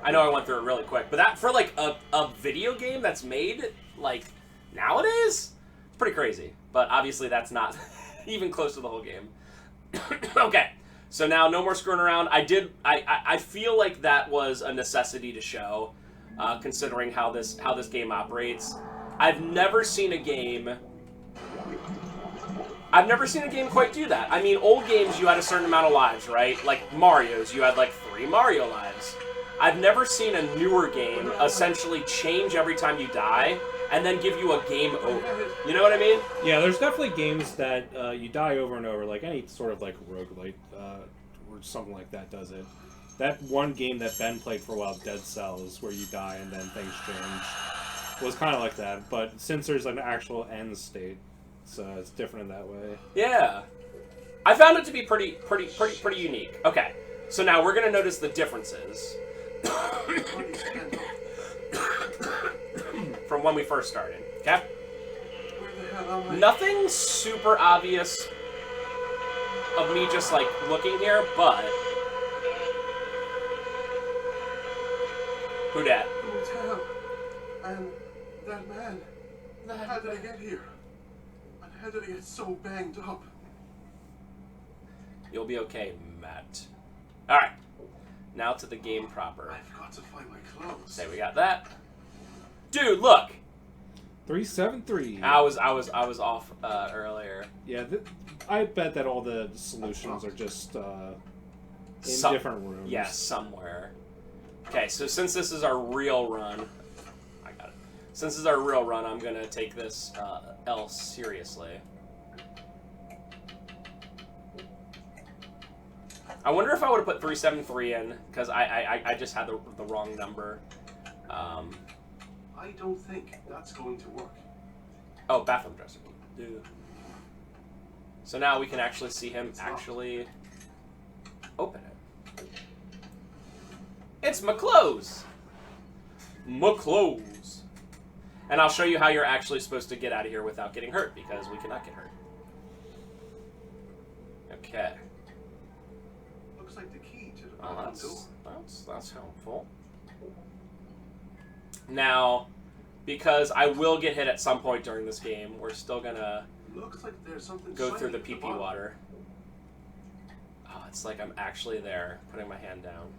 I know I went through it really quick, but that for like a video game that's made like nowadays, it's pretty crazy. But obviously that's not even close to the whole game. Okay, so now no more screwing around. I feel like that was a necessity to show, considering how this game operates. I've never seen a game quite do that. I mean, old games, you had a certain amount of lives, right? Like Mario's, you had like 3 Mario lives. I've never seen a newer game essentially change every time you die and then give you a game over. You know what I mean? Yeah, there's definitely games that you die over and over, like any sort of like roguelite or something like that does it. That one game that Ben played for a while, Dead Cells, where you die and then things change, was kind of like that. But since there's an actual end state, so it's different in that way. Yeah, I found it to be pretty unique. Okay, so now we're gonna notice the differences from when we first started. Okay, nothing super obvious of me just like looking here, but who dat? Motel. And that man. How did I get here? And how did I get so banged up? You'll be okay, Matt. Alright. Now to the game proper. I've got to find my clothes. Say we got that. Dude, look! 373. I was off earlier. Yeah, I bet that all the solutions are just in different rooms. Yeah, somewhere. Okay, so since this is our real run, I got it. Since this is our real run, I'm gonna take this else seriously. I wonder if I would have put 373 in, because I just had the wrong number. I don't think that's going to work. Oh, bathroom dresser. Dude. So now we can actually see him actually open it. It's my clothes! My clothes! And I'll show you how you're actually supposed to get out of here without getting hurt, because we cannot get hurt. Okay. Looks like the key to the bathroom door. That's helpful. Now, because I will get hit at some point during this game, we're still gonna Looks like there's something go through shiny the at pee-pee bottom. water. Oh, it's like I'm actually there, putting my hand down.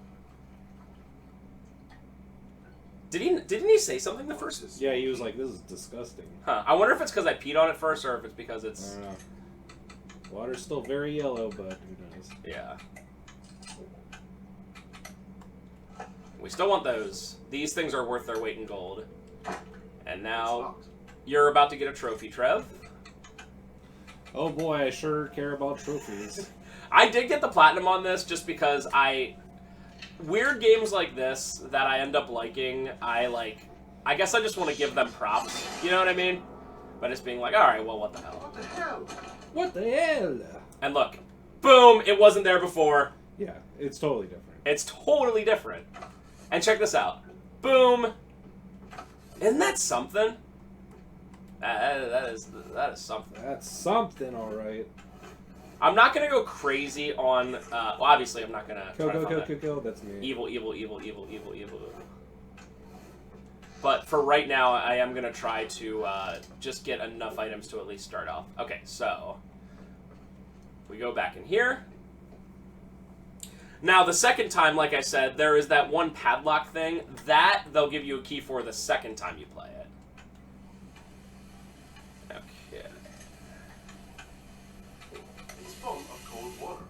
Didn't he say something the first? Yeah, he was like, "This is disgusting." Huh. I wonder if it's because I peed on it first, or if it's because it's. I don't know. Water's still very yellow, but who knows? Yeah. We still want those. These things are worth their weight in gold. And now you're about to get a trophy, Trev. Oh boy, I sure care about trophies. I did get the platinum on this just because weird games like this that I end up liking, I guess I just want to give them props. You know what I mean? By just being like, alright, well, what the hell? What the hell? What the hell? And look, boom, it wasn't there before. Yeah, it's totally different. It's totally different. And check this out. Boom. Isn't that something? That is something. That's something, all right. I'm not gonna go crazy on. Well, obviously, I'm not gonna. Kill. That's me. Evil. But for right now, I am gonna try to just get enough items to at least start off. Okay, so we go back in here. Now, the second time, like I said, there is that one padlock thing. That they'll give you a key for the second time you play it. Okay. It's full of cold water.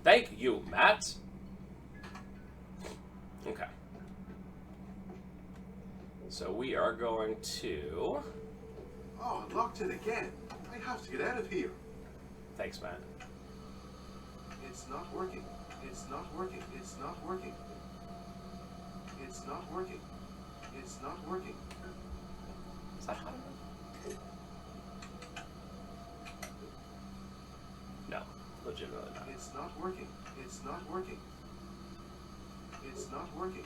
Thank you, Matt. Okay. So we are going to... Oh, I locked it again. I have to get out of here. Thanks, Matt. It's not working. It's not working. It's not working. It's not working. It's not working. Is that hot enough? No, legitimately not. It's not working. It's not working. It's not working.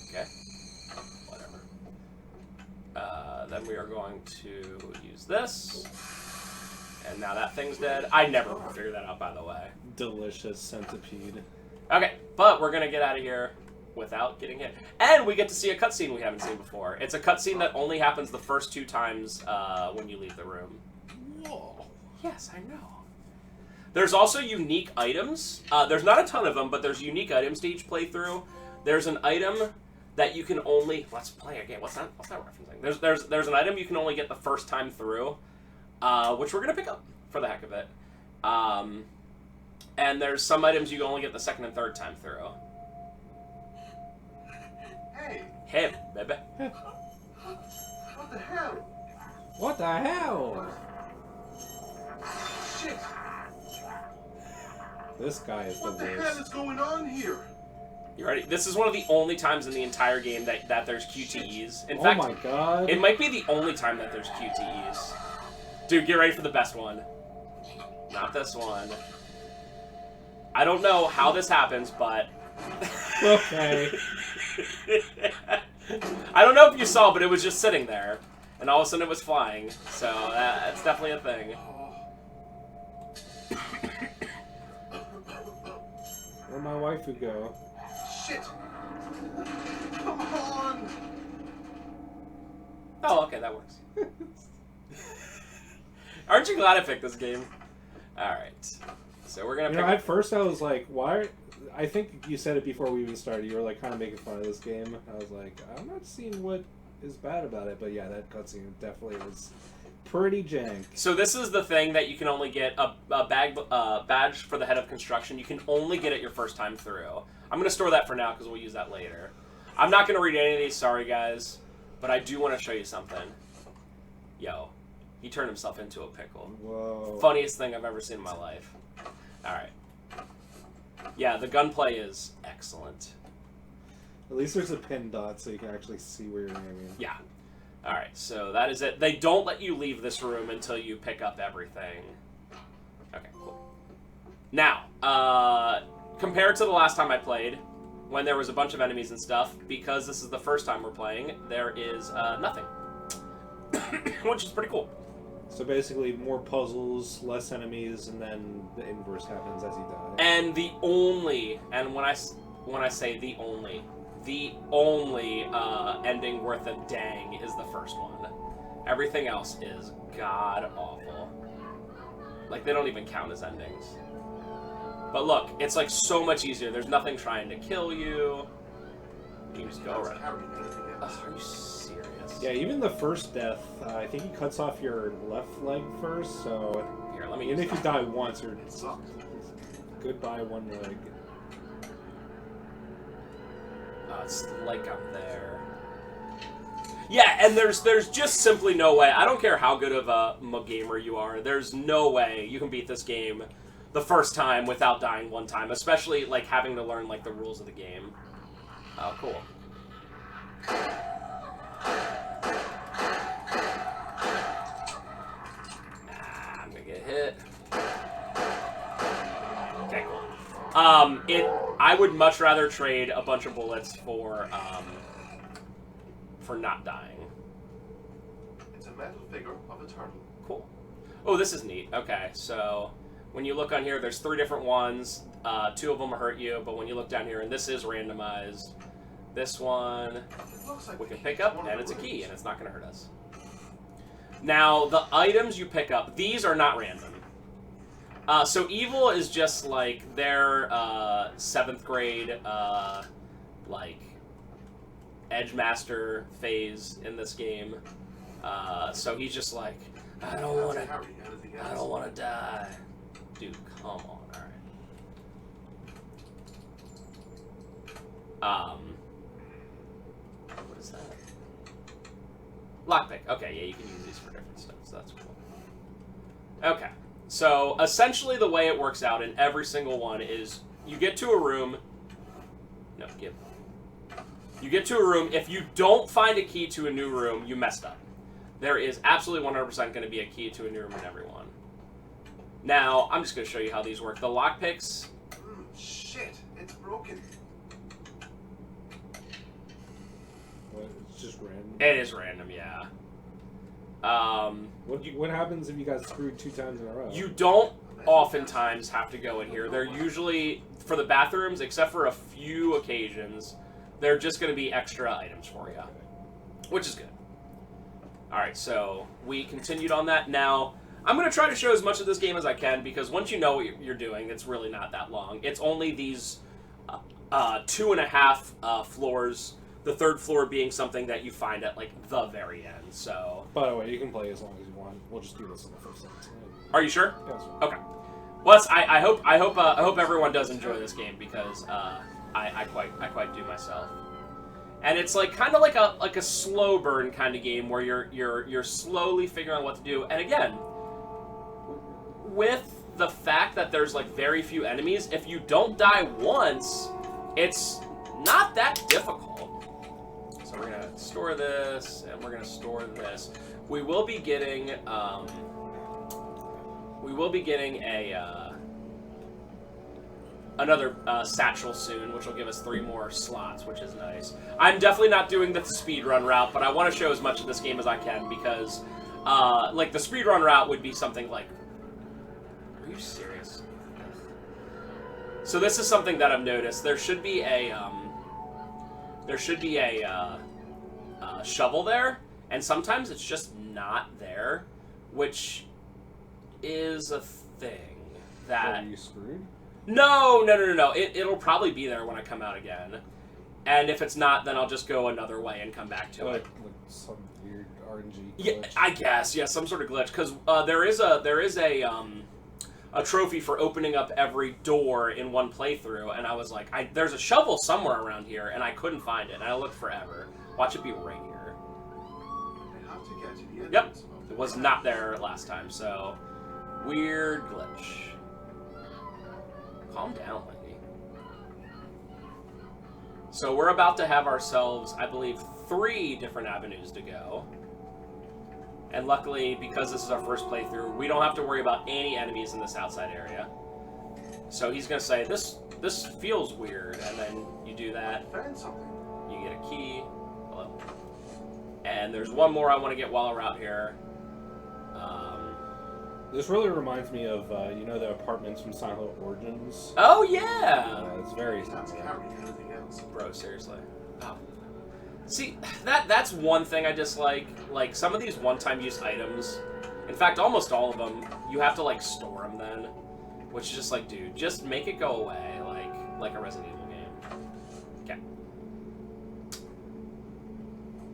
Okay. Whatever. Then we are going to use this. And now that thing's dead. I never figured that out, by the way. Delicious centipede. Okay, but we're gonna get out of here without getting hit. And we get to see a cutscene we haven't seen before. It's a cutscene that only happens the first 2 times when you leave the room. Whoa. Yes, I know. There's also unique items. There's not a ton of them, but there's unique items to each playthrough. There's an item that you can only... Let's play again. What's that referencing? There's an item you can only get the first time through, which we're going to pick up for the heck of it. And there's some items you can only get the second and third time through. Hey, Hey, baby. what the hell? What the hell? Shit! This guy is the What the hell worst. is going on here? You ready? This is one of the only times in the entire game that there's QTEs. In Oh fact, my god. it might be the only time that there's QTEs. Dude, get ready for the best one. Not this one. I don't know how this happens, but... Okay. I don't know if you saw, but it was just sitting there. And all of a sudden it was flying. So that's definitely a thing. Where'd my waifu go? Shit! Come on! Oh, okay, that works. Aren't you glad I picked this game? Alright. So we're gonna You pick know, at first I was like, why? I think you said it before we even started. You were like kind of making fun of this game. I was like, I'm not seeing what is bad about it. But yeah, that cutscene definitely was pretty jank. So this is the thing that you can only get a badge for the head of construction. You can only get it your first time through. I'm going to store that for now because we'll use that later. I'm not going to read any of these, sorry guys, but I do want to show you something. Yo, he turned himself into a pickle. Whoa. Funniest thing I've ever seen in my life. Alright. Yeah, the gunplay is excellent. At least there's a pin dot so you can actually see where you're aiming. Yeah. Alright, so that is it. They don't let you leave this room until you pick up everything. Okay, cool. Now, compared to the last time I played, when there was a bunch of enemies and stuff, because this is the first time we're playing, there is nothing. Which is pretty cool. So basically, more puzzles, less enemies, and then the inverse happens as you die. And the only, and when I say the only ending worth a dang is the first one. Everything else is god awful. Like, they don't even count as endings. But look, it's like so much easier. There's nothing trying to kill you. You can just go right. Ugh, are you serious? Yeah, even the first death, I think he cuts off your left leg first, so Here, let me even use if you that. die once, you're goodbye one leg. It's like I'm there. Yeah, and there's just simply no way. I don't care how good of a gamer you are. There's no way you can beat this game the first time without dying one time, especially like having to learn like the rules of the game. Oh, cool. I'm gonna get hit. Okay, cool. I would much rather trade a bunch of bullets for not dying. It's a metal figure of a turtle. Cool. Oh, this is neat. Okay, so when you look on here, there's 3 different ones. 2 of them will hurt you, but when you look down here, and this is randomized, this one It looks like we can the pick key to up, one of and the it's a key, rooms. and it's not going to hurt us. Now, the items you pick up, these are not random. So Evil is just like their 7th grade, like, Edge Master phase in this game. So he's just like, I don't want to die. Dude, come on, alright. What is that? Lockpick. Okay, yeah, you can use these for different stuff, so that's cool. Okay, so essentially the way it works out in every single one is you get to a room. No, give. You get to a room. If you don't find a key to a new room, you messed up. There is absolutely 100% going to be a key to a new room in every one. Now, I'm just going to show you how these work. The lockpicks. Shit, it's broken. What, it's just random. It is random, yeah. What happens if you got screwed 2 times in a row? You don't oftentimes have to go in here. They're usually for the bathrooms, except for a few occasions, they're just going to be extra items for you, which is good. All right, so we continued on that. Now, I'm going to try to show as much of this game as I can, because once you know what you're doing, it's really not that long. It's only these 2.5 floors, the third floor being something that you find at, like, the very end, so... By the way, you can play as long as you want. We'll just do this in the first sentence. Are you sure? Yes. Okay. Well, I hope everyone does enjoy this game, because I quite do myself. And it's like kind of like a slow burn kind of game where you're slowly figuring out what to do. And again, with the fact that there's like very few enemies, if you don't die once, it's not that difficult. So we're gonna store this, and we're gonna store this. We will be getting another satchel soon, which will give us 3 more slots, which is nice. I'm definitely not doing the speedrun route, but I want to show as much of this game as I can, because, like, the speedrun route would be something like... Are you serious? So this is something that I've noticed. There should be a shovel there, and sometimes it's just not there, which is a thing that... Are you screwed? No. It'll probably be there when I come out again. And if it's not, then I'll just go another way and come back to it. Like some weird RNG glitch. Yeah, I guess. Yeah, some sort of glitch. Because there is a trophy for opening up every door in one playthrough, and I was like, there's a shovel somewhere around here, and I couldn't find it, and I looked forever. Watch it be right here. I have to get to the Yep, entrance of the it was garage. not there last time, so... Weird glitch. Calm down, lady. So we're about to have ourselves, I believe, 3 different avenues to go. And luckily, because this is our first playthrough, we don't have to worry about any enemies in this outside area. So he's going to say, this feels weird, and then you do that. Found something. You get a key. Hello. And there's one more I want to get while we're out here. This really reminds me of, you know, the apartments from Silent Hill Origins? Oh, yeah! It's very Can't similar. carry anything else. Bro, seriously. Oh. See, that's one thing I dislike. Like, some of these one-time use items, in fact, almost all of them, you have to, like, store them then. Which is just like, dude, just make it go away, like a Resident Evil game. Okay.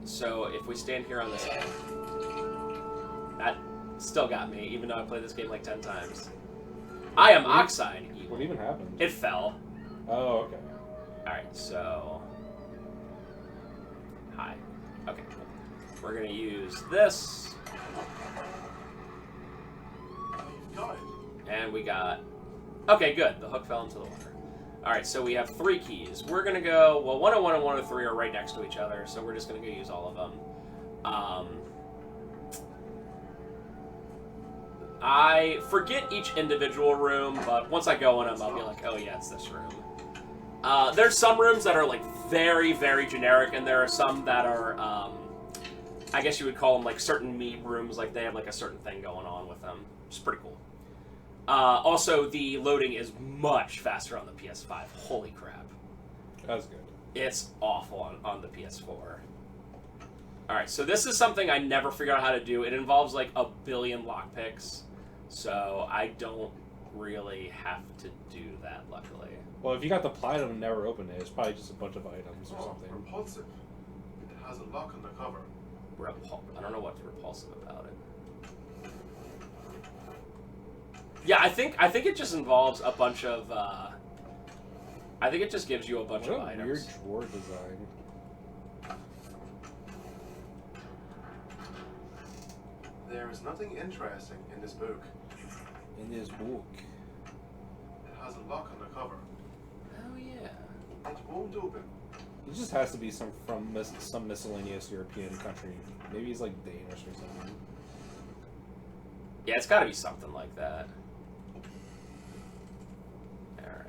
So, if we stand here on this end, that still got me, even though I played this game like 10 times. I am Oxide Evil. What even happened? It fell. Oh, okay. Alright, so... Hi. Okay, cool. We're gonna use this, You've got it. and we got... Okay, good. The hook fell into the water. Alright, so we have 3 keys. We're gonna go... Well, 101 and 103 are right next to each other, so we're just gonna go use all of them. I forget each individual room, but once I go in them, I'll be like, oh yeah, it's this room. There's some rooms that are like very, very generic, and there are some that are, I guess you would call them like certain meat rooms, like they have like a certain thing going on with them. Which is pretty cool. Also, the loading is much faster on the PS5. Holy crap. That's good. It's awful on the PS4. Alright, so this is something I never figured out how to do. It involves like a billion lockpicks, so I don't really have to do that, luckily. Well, if you got the platinum and never opened it, it's probably just a bunch of items or Oh, something. repulsive. It has a lock on the cover. I don't know what's repulsive about it. Yeah, I think it just involves a bunch of, I think it just gives you a bunch What of a items. weird drawer design. There is nothing interesting in this book. In this book. It has a lock on the cover. Oh yeah. It won't open. It just has to be some miscellaneous European country. Maybe he's like Danish or something. Yeah, it's got to be something like that. Alright.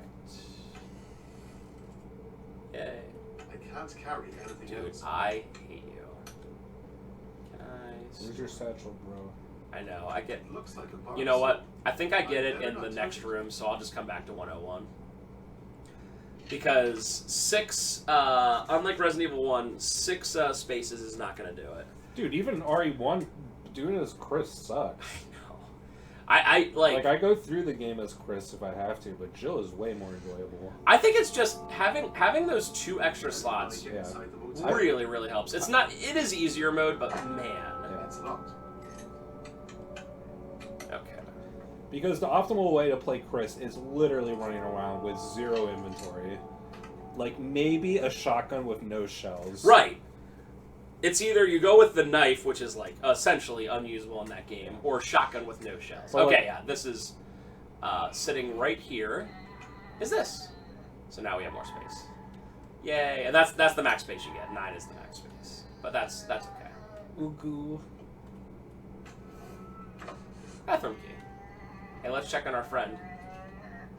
Yay. I can't carry anything Dude, else. I hate you. Can I... Where's your satchel, bro? I know, I get... It looks like a box. You know what? I think I get it in the next room, so I'll just come back to 101. Because 6, unlike Resident Evil 1, 6 spaces is not going to do it. Dude, even RE1 doing it as Chris sucks. I like I go through the game as Chris if I have to, but Jill is way more enjoyable. I think it's just having those 2 extra slots Get Yeah. inside the motel. really helps. It is easier mode, but man. Yeah. It's locked. Okay. Because the optimal way to play Chris is literally running around with 0 inventory. Like, maybe a shotgun with no shells. Right. It's either you go with the knife, which is like essentially unusable in that game, or shotgun with no shells. Well, Okay, like- yeah, this is sitting right here. Is this? So now we have more space. Yay! And that's the max space you get. 9 is the max space, but that's okay. Ooh. Bathroom key. Hey, let's check on our friend.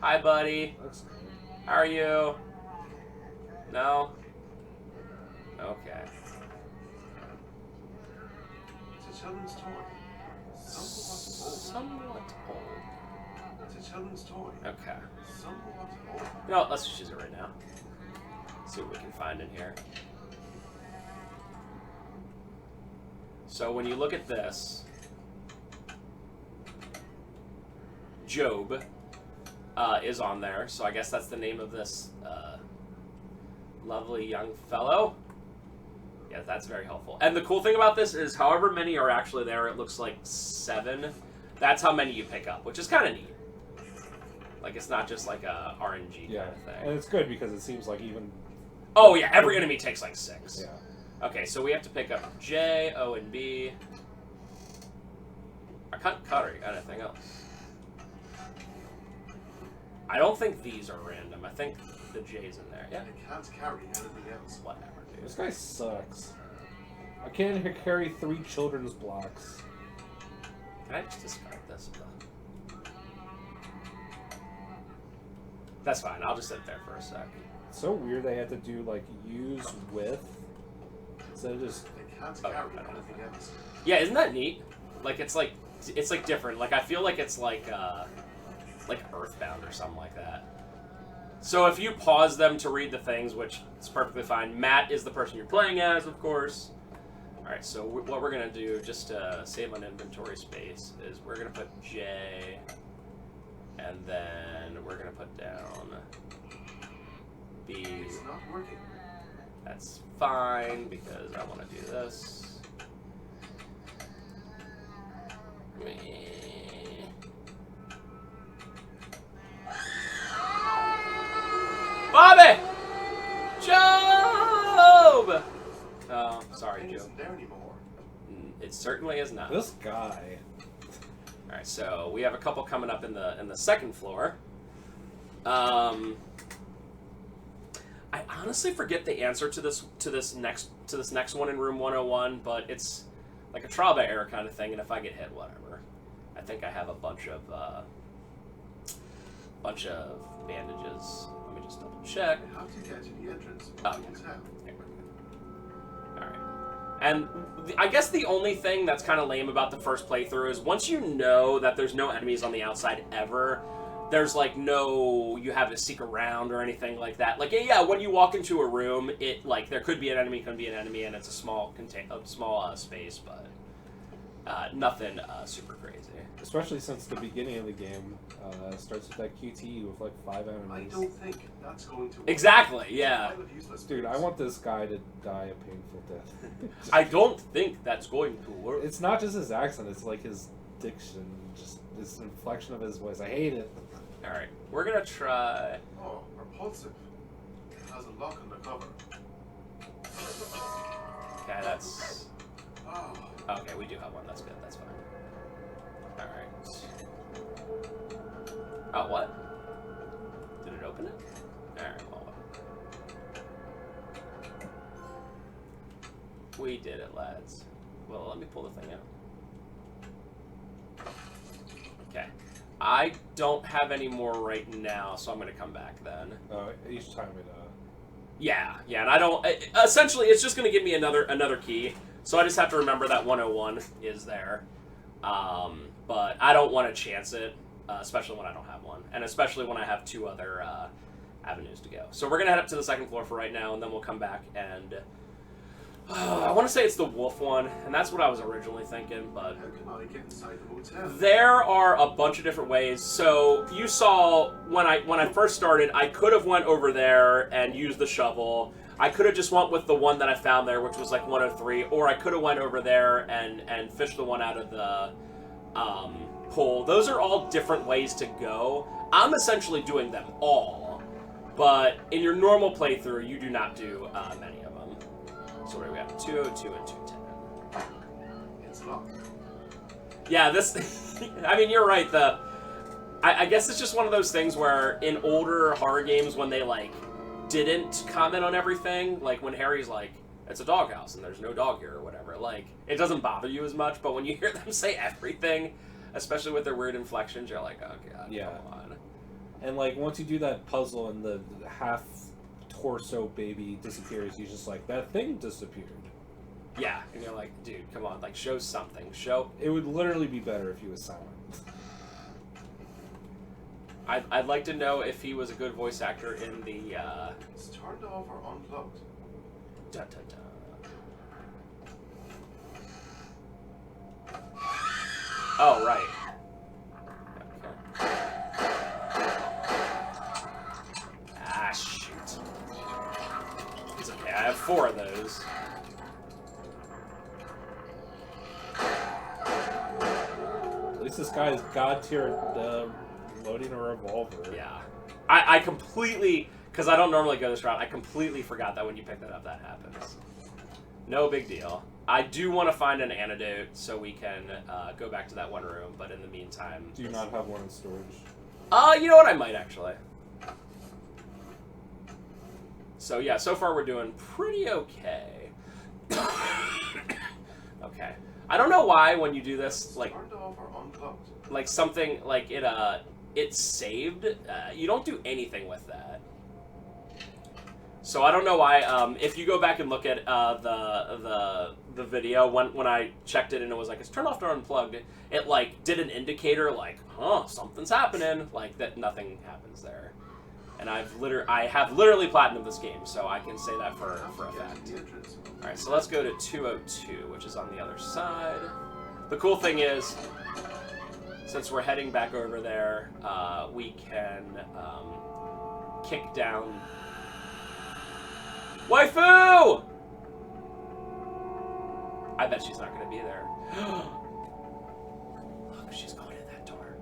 Hi, buddy. Looks good. How are you? No? Okay. It's a children's toy. Somewhat old. It's a children's toy. Okay. Somewhat old. You know what? Let's just use it right now. See what we can find in here. So when you look at this, Job is on there. So I guess that's the name of this lovely young fellow. Yeah, that's very helpful. And the cool thing about this is however many are actually there, it looks like 7. That's how many you pick up, which is kind of neat. Like, it's not just like a RNG Yeah. kind of thing. And it's good because it seems like even... Oh, yeah, every enemy takes like 6. Yeah. Okay, so we have to pick up J, O, and B. I can't cut anything else. I don't think these are random. I think the J's in there. Yeah, I can't carry anything else. whatever, dude. This guy sucks. I can't carry 3 children's blocks. Can I just discard this? That's fine. I'll just sit there for a sec. It's so weird they had to do, like, use with instead of just... I can't Oh, carry I don't know. anything else. Yeah, isn't that neat? Like it's like different. Like I feel like it's like Earthbound or something like that. So if you pause them to read the things, which is perfectly fine. Matt is the person you're playing as, of course. All right. So what we're gonna do, just to save on inventory space, is we're gonna put J, and then we're gonna put down B. It's not working. That's fine because I want to do this. Bobby! Job! Oh, sorry, Thing Job. isn't there anymore. It certainly is not. This guy. All right, so we have a couple coming up in the second floor. I honestly forget the answer to this next one in room 101, but it's like a trial by error kind of thing, and if I get hit, whatever. I think I have a bunch of bandages. Let me just double check. I have to get to the entrance of Oh, the yeah. motel. All right. And I guess the only thing that's kind of lame about the first playthrough is once you know that there's no enemies on the outside ever, there's like no, you have to seek around or anything like that. Like, yeah, when you walk into a room, it like there could be an enemy, and it's a small space, but nothing super crazy. Especially since the beginning of the game starts with that QTE with like 5 I enemies. don't think that's going to work. Exactly, yeah. It's a pile of useless Dude, I bits. want this guy to die a painful death. I don't think that's going to work. It's not just his accent, it's like his diction, just this inflection of his voice. I hate it. All right, we're gonna try. Oh, repulsive. It has a lock on the cover. Okay, that's Oh, okay. We do have one. That's good. That's fine. All right. Oh, what? Did it open it? All right. Well, we did it, lads. Well, let me pull the thing out. Okay. I don't have any more right now, so I'm gonna come back then. Each time it, Yeah, and I don't. Essentially, it's just gonna give me another key, so I just have to remember that 101 is there. But I don't want to chance it, especially when I don't have one, and especially when I have two other avenues to go. So we're gonna head up to the second floor for right now, and then we'll come back and I want to say it's the wolf one, and that's what I was originally thinking, but How can I get inside the motel? there are a bunch of different ways. So you saw when I first started, I could have went over there and used the shovel. I could have just went with the one that I found there, which was like 103, or I could have went over there and fished the one out of the pool. Those are all different ways to go. I'm essentially doing them all, but in your normal playthrough, you do not do many of them. So what do we have? 202 and 210. It's locked. Yeah, this... I mean, you're right. I guess it's just one of those things where in older horror games, when they, like, didn't comment on everything, like when Harry's like, it's a doghouse and there's no dog here or whatever, like, it doesn't bother you as much, but when you hear them say everything, especially with their weird inflections, you're like, oh god, Yeah. come on. And like once you do that puzzle and the half torso baby disappears, you're just like, that thing disappeared. Yeah, and you're like, dude, come on, like, show something. Show... It would literally be better if he was silent. I'd like to know if he was a good voice actor in the, It's turned off or unplugged. Dun, dun, dun. Oh, right. Okay. Ah, shoot. It's okay, I have 4 of those. At least this guy is god tier loading a revolver. Yeah. I completely, because I don't normally go this route, I completely forgot that when you pick that up, that happens. No big deal. I do want to find an antidote so we can go back to that one room, but in the meantime... Do you not have one in storage? You know what? I might, actually. So, yeah, so far we're doing pretty okay. Okay. I don't know why when you do this, like... Turned off or unplugged. Like something, like it's saved. You don't do anything with that. So I don't know why. If you go back and look at the video when I checked it and it was like it's turned off or unplugged, it like did an indicator like, huh, something's happening. Like that, nothing happens there. And I have literally platinumed this game, so I can say that for a fact. All right, so let's go to 202, which is on the other side. The cool thing is, since we're heading back over there, we can kick down... Waifu! I bet she's not going to be there. Look, she's going in that door.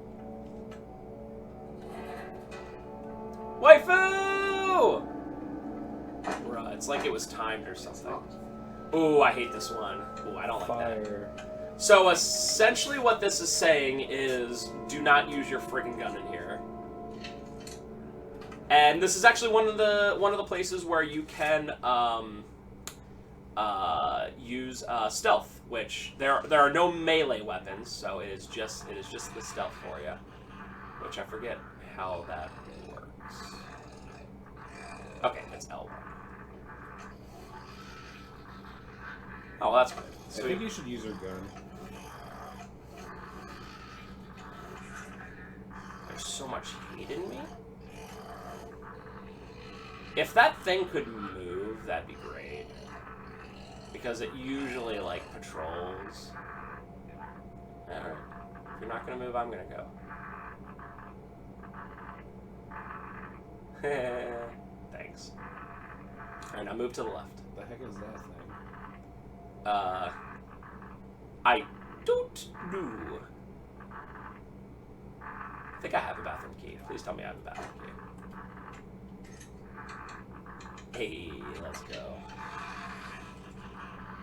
Waifu! Bruh, it's like it was timed or something. Ooh, I hate this one. Ooh, I don't like Fire. that. So essentially what this is saying is do not use your friggin' gun in here. And this is actually one of the places where you can use stealth, which there are no melee weapons, so it is just the stealth for you, which I forget how that works. Okay, it's L1. Oh, well, that's good. I think you should use your gun. There's so much hate in me. If that thing could move, that'd be great. Because it usually, like, patrols. Alright. If you're not gonna move, I'm gonna go. Thanks. Alright, now move to the left. The heck is that thing? I don't know. I think I have a bathroom key. Please tell me I have a bathroom key. Hey, let's go.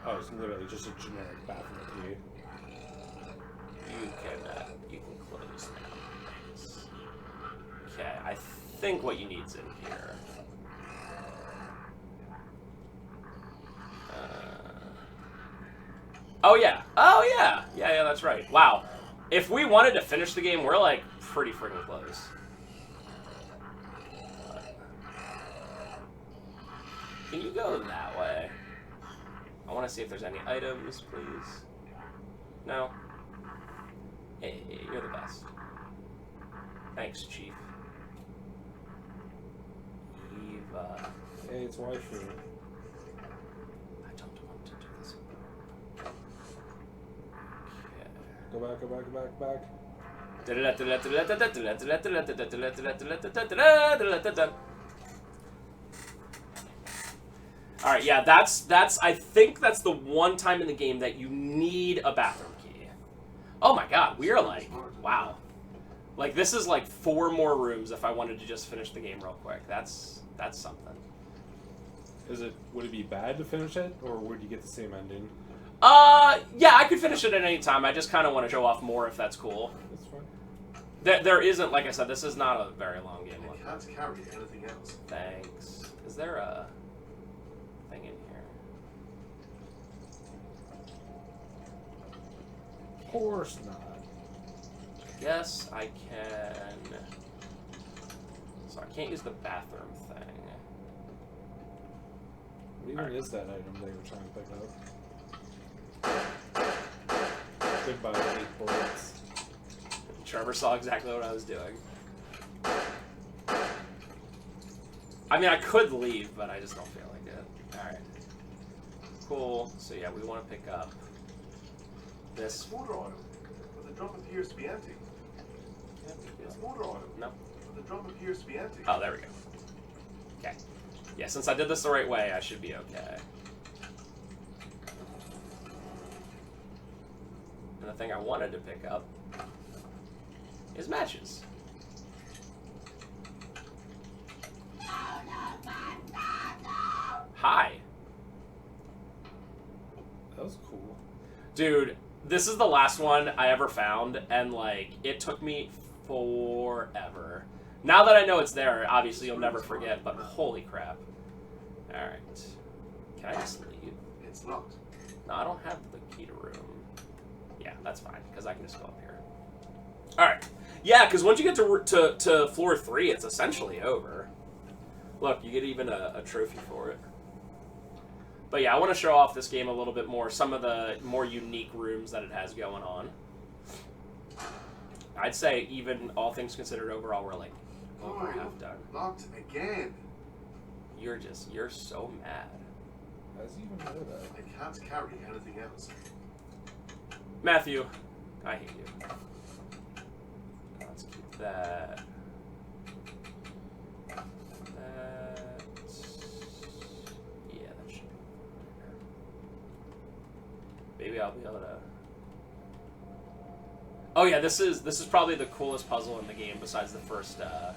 Oh, it's literally just a generic bathroom key. You can close now. Nice. Okay, I think what you need's in here. Oh yeah. Oh yeah. Yeah, that's right. Wow. If we wanted to finish the game, we're like pretty freaking close. Can you go that way? I want to see if there's any items, please. No? Hey, you're the best. Thanks, Chief. but Hey, it's waifu. I don't want to do this. Okay. Go back, go back, go back, back. Alright, yeah, that's I think that's the one time in the game that you need a bathroom key. Oh my god, we are like, wow. Like, this is like 4 more rooms if I wanted to just finish the game real quick. That's something. Would it be bad to finish it, or would you get the same ending? Yeah, I could finish it at any time. I just kind of want to show off more if that's cool. That's fine. There isn't, like I said, this is not a very long game. I can't carry anything else. Thanks. Is there a thing in here? Of course not. Yes, I can. So I can't use the bathroom thing. What even is that item they were trying to pick up? Goodbye, 8 bullets. Trevor saw exactly what I was doing. I mean, I could leave, but I just don't feel like it. Alright. Cool. So yeah, we want to pick up this. Motor auto, but the drum appears to be empty. It's motor auto. No. But the drum appears to be empty. Oh, there we go. Okay. Yeah, since I did this the right way, I should be okay. And the thing I wanted to pick up is matches. Hi. That was cool. Dude, this is the last one I ever found, and, like, it took me forever. Now that I know it's there, obviously you'll never forget, but holy crap. Alright. Can I just leave? It's locked. No, I don't have the key to room. Yeah, that's fine, because I can just go up here. Alright. Yeah, because once you get to floor 3, it's essentially over. Look, you get even a trophy for it. But yeah, I want to show off this game a little bit more, some of the more unique rooms that it has going on. I'd say, even all things considered, overall, we're like over half done. Locked again. You're so mad. How does he even know that? I can't carry anything else. Matthew, I hate you. Let's keep that. Yeah, that should be. Maybe I'll be able to. Oh yeah, this is probably the coolest puzzle in the game besides the first room.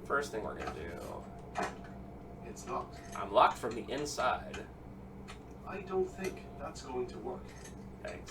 The first thing we're gonna do. It's locked. I'm locked from the inside. I don't think that's going to work. Thanks.